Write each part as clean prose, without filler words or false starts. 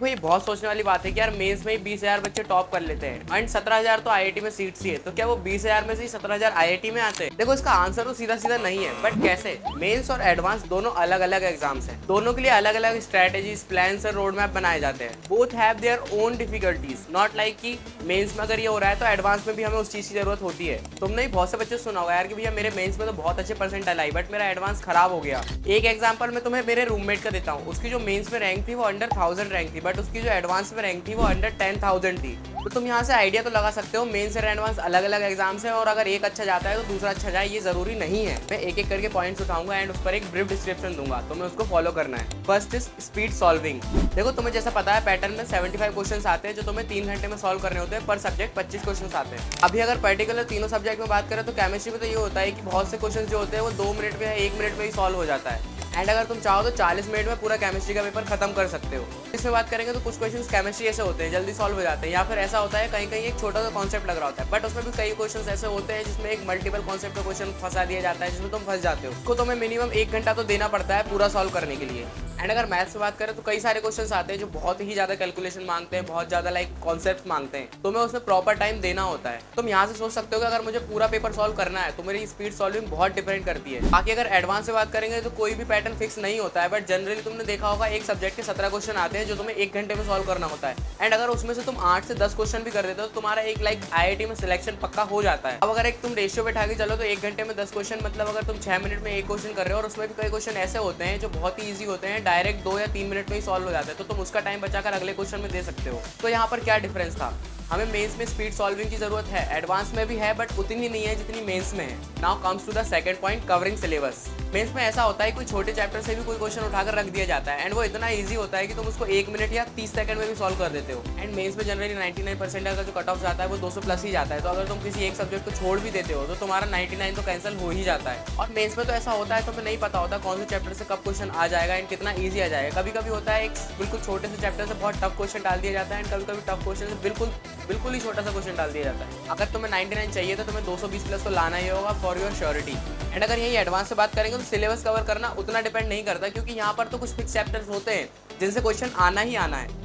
देखो ये बहुत सोचने वाली बात है कि यार मेंस में ही 20,000 बच्चे टॉप कर लेते हैं एंड 17,000 तो आईआईटी में सीट्स ही है, तो क्या वो 20,000 में से ही 17,000 आईआईटी में आते हैं? देखो इसका आंसर तो सीधा सीधा नहीं है, बट कैसे? मेंस और एडवांस दोनों अलग अलग एग्जाम्स हैं, दोनों के लिए अलग अलग स्ट्रेटेजीज, प्लान्स और रोड मैप बनाए जाते हैं। Both have their own difficulties, not like कि मेंस में अगर ये हो रहा है तो एडवांस में भी हमें उस चीज की जरूरत होती है। तुमने ही बहुत से बच्चे सुना होगा यार कि भैया मेरे मेंस में तो बहुत अच्छे परसेंटाइल आई बट मेरा एडवांस खराब हो गया। एक एग्जांपल मैं तुम्हें मेरे रूममेट का देता हूँ। उसकी जो मेंस में रैंक थी वो अंडर 1000 रैंक थी, बट उसकी जो एडवांस में रैंक थी वो अंडर 10,000 थी। तो तुम यहाँ से आइडिया तो लगा सकते हो मेंस और एडवांस अलग अलग एग्जाम्स है, और अगर एक अच्छा जाता है तो दूसरा अच्छा जाए ये जरूरी नहीं है। मैं एक एक करके पॉइंट्स उठाऊंगा एंड उस पर एक ब्रीफ डिस्क्रिप्शन दूंगा, तुम्हें उसको फॉलो करना है। First is speed solving. देखो तुम्हें जैसा पता है पैटर्न में 75 क्वेश्चंस आते हैं जो तुम्हें 3 घंटे में सॉल्व करने होते हैं। पर सब्जेक्ट 25 क्वेश्चंस आते हैं। अभी अगर पर्टिकुलर तीनों सब्जेक्ट में बात करें तो केमिस्ट्री में तो ये होता है कि बहुत से क्वेश्चंस जो होते हैं वो 2 मिनट में या 1 मिनट में ही सॉल्व हो जाता है, एंड अगर तुम चाहो तो 40 मिनट में पूरा केमिस्ट्री का पेपर खत्म कर सकते हो। इसमें बात करेंगे तो कुछ क्वेश्चंस केमिस्ट्री ऐसे होते हैं जल्दी सॉल्व हो जाते हैं, या फिर ऐसा होता है कहीं कहीं एक छोटा सा कॉन्सेप्ट लग रहा होता है, बट उसमें भी कई क्वेश्चंस ऐसे होते हैं जिसमें एक मल्टीपल कॉन्सेप्ट का क्वेश्चन फंसा दिया जाता है जिसमें तुम फंस जाते हो। तो तुम्हें मिनिमम 1 घंटा तो देना पड़ता है पूरा सॉल्व करने के लिए। एंड अगर मैथ्स से बात करें तो कई सारे क्वेश्चंस आते हैं जो बहुत ही ज्यादा कैलकुलेशन मांगते हैं, बहुत ज्यादा लाइक कॉन्सेप्ट मांगते हैं, तो मैं उसमें प्रॉपर टाइम देना होता है। तुम यहाँ से सोच सकते हो कि अगर मुझे पूरा पेपर सॉल्व करना है तो मेरी स्पीड सॉल्विंग बहुत डिपेंड करती है। बाकी अगर एडवांस से बात करेंगे तो कोई भी पैटर्न फिक्स नहीं होता है, बट जनरली तुमने देखा होगा एक सब्जेक्ट के 17 क्वेश्चन आते हैं जो तुम्हें 1 घंटे में सॉल्व करना होता है, एंड अगर उसमें से तुम 8 से 10 क्वेश्चन भी कर देते हो तो तुम्हारा एक लाइक आईआईटी में सिलेक्शन पक्का हो जाता है। अब अगर एक तुम रेशियो बैठा के चलो तो 1 घंटे में 10 क्वेश्चन, मतलब अगर तुम 6 मिनट में एक क्वेश्चन कर रहे हो और उसमें भी कई क्वेश्चन ऐसे होते हैं जो बहुत ही ईजी होते हैं, डायरेक्ट 2 या 3 मिनट में ही सॉल्व हो जाता है, तो तुम उसका टाइम बचाकर अगले क्वेश्चन में दे सकते हो। तो यहाँ पर क्या डिफरेंस था? हमें मेंस में स्पीड सॉल्विंग की जरूरत है, एडवांस में भी है, बट उतनी नहीं है जितनी मेंस में है। Now comes to the second point, covering syllabus. Mains में ऐसा होता है कोई छोटे चैप्टर से भी कोई क्वेश्चन उठाकर रख दिया जाता है, एंड वो इतना इजी होता है कि तुम उसको 1 मिनट या 30 सेकंड में भी सॉल्व कर देते हो। एंड मेंस में जनरली 99% का जो कट ऑफ जाता है वो 200 प्लस ही जाता है, तो अगर तुम किसी एक सब्जेक्ट को छोड़ भी देते हो तो तुम्हारा 99 तो कैंसिल हो ही जाता है। और मेंस में तो ऐसा होता है तुम्हें नहीं पता होता कौन से चैप्टर से कब क्वेश्चन आ जाएगा एंड कितना ईजी आ जाएगा। कभी कभी होता है एक बिल्कुल छोटे से चैप्टर से बहुत टफ क्वेश्चन डाल दिया जाता है, एंड कभी कभी टफ क्वेश्चन से बिल्कुल ही छोटा सा क्वेश्चन डाल दिया जाता है। अगर तुम्हें 99 चाहिए तो तुम्हें 220 प्लस तो लाना ही होगा फॉर योर श्योरिटी। एंड अगर यही एडवांस से बात करेंगे तो सिलेबस कवर करना उतना डिपेंड नहीं करता, क्योंकि यहाँ पर तो कुछ फिक्स चैप्टर्स होते हैं जिनसे क्वेश्चन आना ही आना है।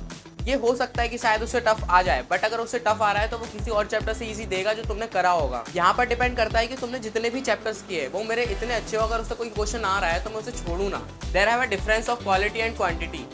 ये हो सकता है कि शायद उससे टफ आ जाए, बट अगर उससे टफ आ रहा है तो वो किसी और चैप्टर से इजी देगा जो तुमने करा होगा। यहाँ पर डिपेंड करता है कि तुमने जितने भी चैप्टर्स किए वो मेरे इतने अच्छे हो, अगर उससे कोई क्वेश्चन आ रहा है तो मैं उसे छोड़ू ना। There have a difference of quality and quantity.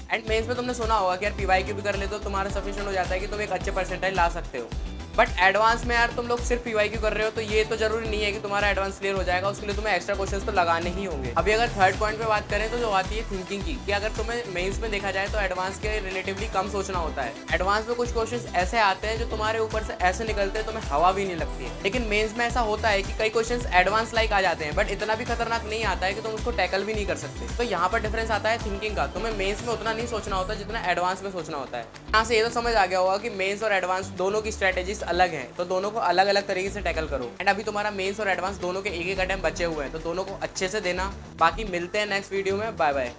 And mains में तुमने सुना होगा कि यार पीवाईक्यू भी कर लेते हो तुम्हारा सफिशिएंट हो जाता है कि तुम एक अच्छे परसेंटाइल ला सकते हो, बट एडवांस में यार तुम लोग सिर्फ पीवाईक्यू कर रहे हो तो ये तो जरूरी नहीं है कि तुम्हारा एडवांस क्लियर हो जाएगा, उसके लिए तुम्हें एक्स्ट्रा क्वेश्चंस तो लगाने ही होंगे। अभी अगर थर्ड पॉइंट पे बात करें तो जो आती है थिंकिंग की, कि अगर तुम्हें मेंस में देखा जाए तो एडवांस के रिलेटिवली कम सोचना होता है। एडवांस में कुछ क्वेश्चंस ऐसे आते हैं जो तुम्हारे ऊपर से ऐसे निकलते हैं तुम्हें हवा भी नहीं लगती है, लेकिन मेंस में ऐसा होता है कि कई क्वेश्चंस एडवांस लाइक आ जाते हैं बट इतना भी खतरनाक नहीं आता है कि तुम उसको टैकल भी नहीं कर सकते। तो यहाँ पर डिफरेंस आता है थिंकिंग का। तुम्हें मेंस में उतना नहीं सोचना होता जितना एडवांस में सोचना होता है। यहाँ से ये तो समझ आ गया होगा कि मेंस और एडवांस दोनों की स्ट्रेटेजीज अलग हैं, तो दोनों को अलग अलग तरीके से टैकल करो। एंड अभी तुम्हारा मेंस और एडवांस दोनों के एक एक अटेम्प्ट बचे हुए हैं, तो दोनों को अच्छे से देना। बाकी मिलते हैं नेक्स्ट वीडियो में। Bye bye.